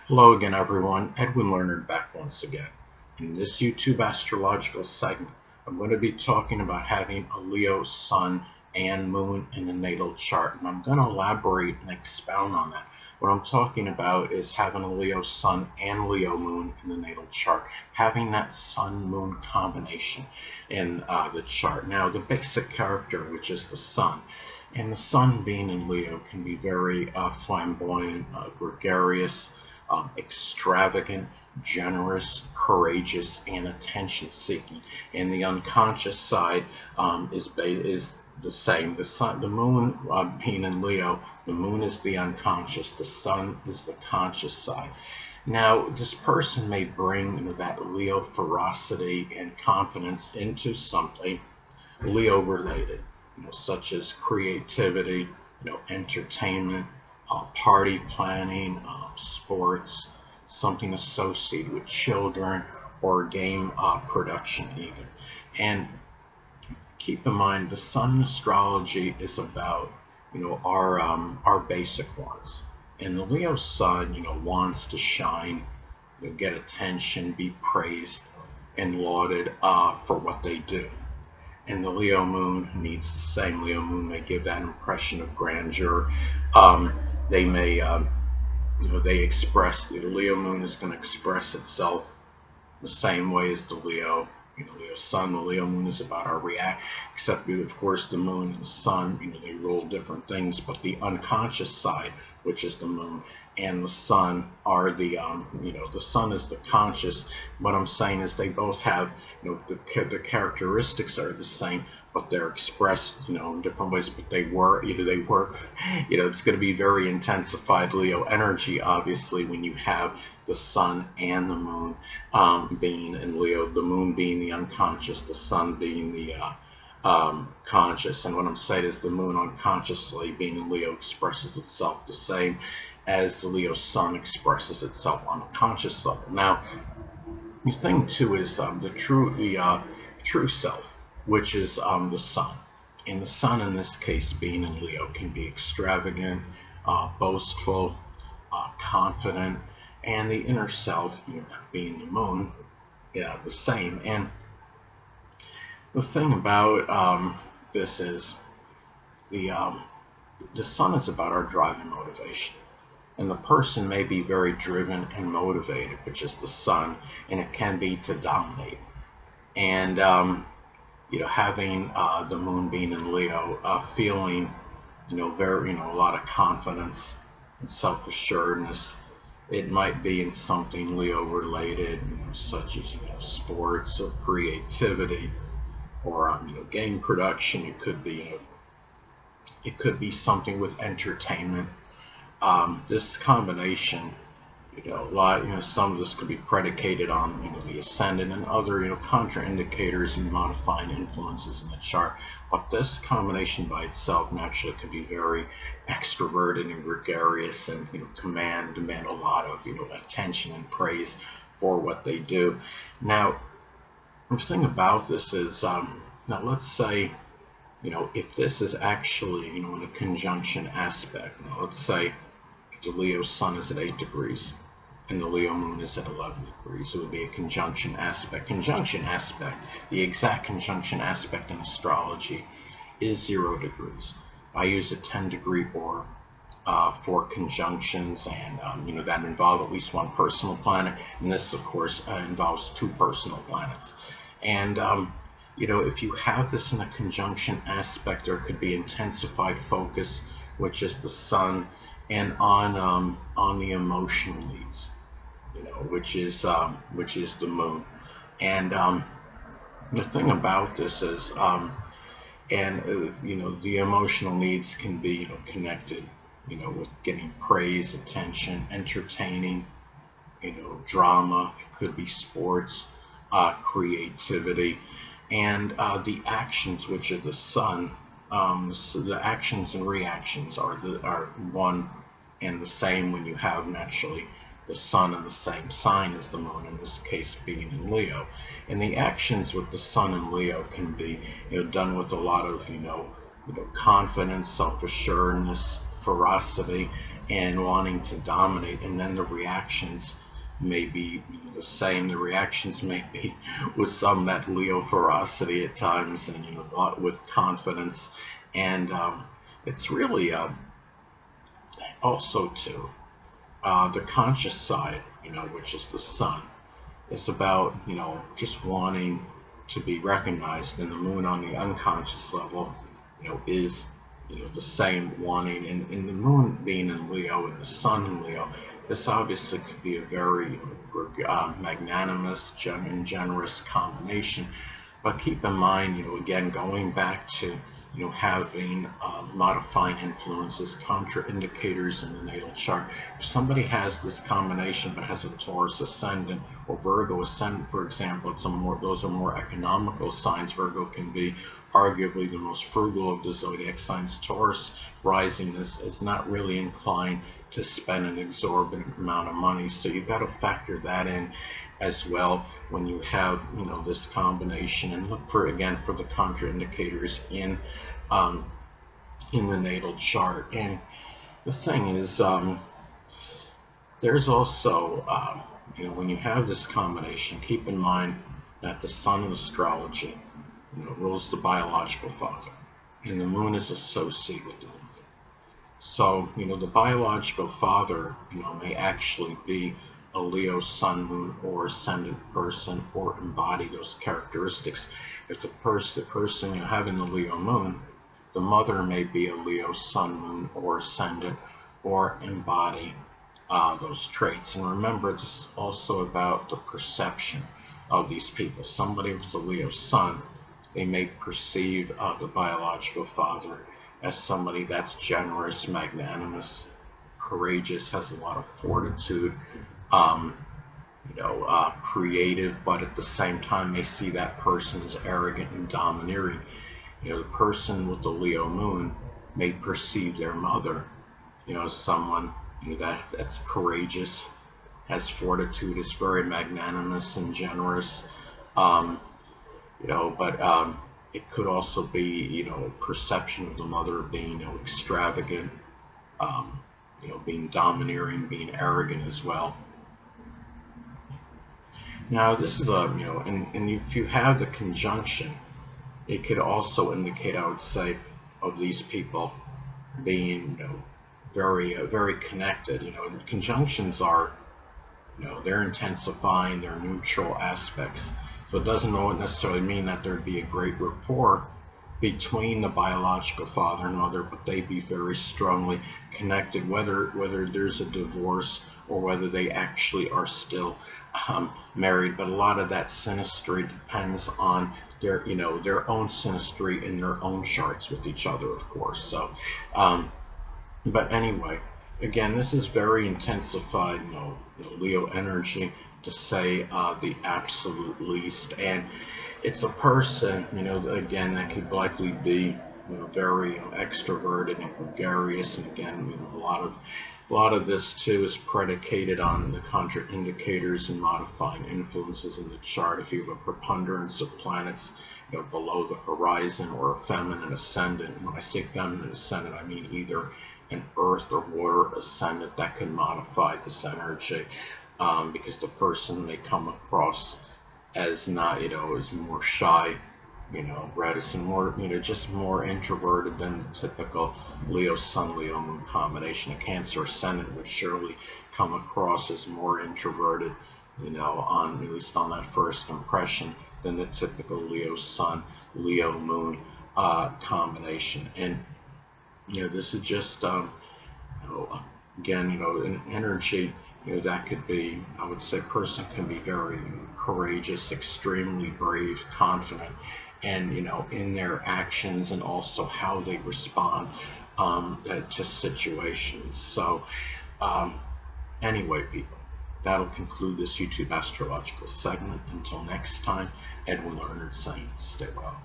Hello again, everyone. Edwin Learnard back once again. In this YouTube astrological segment, I'm going to be talking about having a Leo sun and moon in the natal chart, and I'm going to elaborate and expound on that. What I'm talking about is having a Leo sun and Leo moon in the natal chart, having that sun-moon combination in the chart. Now, the basic character, which is the sun, and the sun being in Leo can be very flamboyant, gregarious, extravagant, generous, courageous, and attention-seeking. And the unconscious side is the same. The moon being in Leo, the moon is the unconscious, the sun is the conscious side. Now, this person may bring that Leo ferocity and confidence into something Leo related, such as creativity, entertainment, party planning, sports, something associated with children or game production even. And keep in mind, the sun astrology is about our basic wants, and the Leo sun wants to shine, get attention, be praised and lauded for what they do. And the Leo moon needs the same. Leo moon may give that impression of grandeur. They may, they express, the Leo moon is going to express itself the same way as the Leo. Leo sun, the Leo moon is about our react, except of course the moon and the sun, they rule different things, but the unconscious side, which is the moon, and the sun are the sun is the conscious. What I'm saying is they both have, the characteristics are the same, but they're expressed, in different ways. But they work, it's going to be very intensified Leo energy, obviously, when you have the sun and the moon being in Leo, the moon being the unconscious, the sun being the conscious. And what I'm saying is the moon unconsciously being in Leo expresses itself the same as the Leo sun expresses itself on a conscious level. Now, the thing too is the true self, which is the sun. And the sun in this case being in Leo can be extravagant, boastful, confident, and the inner self, being the moon, the same. And the thing about this is the sun is about our drive and motivation. And the person may be very driven and motivated, which is the sun, and it can be to dominate. And having the moon being in Leo, feeling very a lot of confidence and self-assuredness. It might be in something Leo related, such as sports or creativity or game production. It could be something with entertainment. This combination, some of this could be predicated on the ascendant and other contraindicators and modifying influences in the chart. But this combination by itself naturally could be very extroverted and gregarious and demand a lot of attention and praise for what they do. Now, the thing about this is now let's say if this is actually in a conjunction aspect. Now let's say the Leo sun is at 8 degrees and the Leo moon is at 11 degrees. It would be a conjunction aspect. Conjunction aspect, the exact conjunction aspect in astrology is 0 degrees. I use a 10-degree orb for conjunctions, and that involve at least one personal planet, and this of course involves 2 personal planets. And if you have this in a conjunction aspect, there could be intensified focus, which is the sun, and on the emotional needs, which is the moon. And the thing about this is, the emotional needs can be connected, with getting praise, attention, entertaining, drama. It could be sports, creativity, and the actions, which are the sun. So the actions and reactions are one and the same when you have naturally the sun in the same sign as the moon, in this case being in Leo. And the actions with the sun in Leo can be done with a lot of confidence, self-assuredness, ferocity, and wanting to dominate, and then the reactions may be the same. The reactions may be with some that Leo ferocity at times, and with confidence, and it's really also too the conscious side, which is the sun. It's about just wanting to be recognized, and the moon on the unconscious level, is the same wanting, and the moon being in Leo and the sun in Leo, this obviously could be a very magnanimous and generous combination. But keep in mind, again, going back to having modifying influences, contraindicators in the natal chart. If somebody has this combination but has a Taurus ascendant or Virgo ascendant, for example, those are more economical signs. Virgo can be arguably the most frugal of the zodiac signs. Taurus rising is not really inclined to spend an exorbitant amount of money, so you've got to factor that in as well when you have this combination, and look for the contraindicators in the natal chart. And the thing is, there's also when you have this combination, keep in mind that the sun in astrology rules the biological father, and the moon is associated with the moon. So the biological father may actually be a Leo sun, moon, or ascendant person, or embody those characteristics. If the person having the Leo moon, the mother may be a Leo sun, moon, or ascendant, or embody those traits. And remember, this is also about the perception of these people. Somebody with a Leo sun, they may perceive the biological father as somebody that's generous, magnanimous, courageous, has a lot of fortitude, creative, but at the same time they see that person as arrogant and domineering. The person with the Leo moon may perceive their mother, as someone that's courageous, has fortitude, is very magnanimous and generous, but it could also be, perception of the mother being, extravagant, being domineering, being arrogant as well. Now, this is and if you have the conjunction, it could also indicate, I would say, of these people being, very, very connected. Conjunctions are, they're intensifying their neutral aspects. So it doesn't necessarily mean that there'd be a great rapport between the biological father and mother, but they'd be very strongly connected, whether there's a divorce or whether they actually are still married. But a lot of that synastry depends on their own synastry in their own charts with each other, of course. So but anyway, again, this is very intensified Leo energy, to say the absolute least. And it's a person, again, that could likely be very extroverted and gregarious. And again, a lot of this too is predicated on the contraindicators and modifying influences in the chart. If you have a preponderance of planets below the horizon, or a feminine ascendant, and when I say feminine ascendant, I mean either an earth or water ascendant, that can modify this energy, because the person may come across as not, as more shy, reticent, more, just more introverted than the typical Leo Sun, Leo Moon combination. A Cancer ascendant would surely come across as more introverted, on at least on that first impression, than the typical Leo Sun, Leo Moon combination. And this is just again, an energy that could be, I would say, person can be very courageous, extremely brave, confident, and in their actions, and also how they respond to situations. So anyway, people, that'll conclude this YouTube astrological segment. Until next time, Edwin Learnard saying, stay well.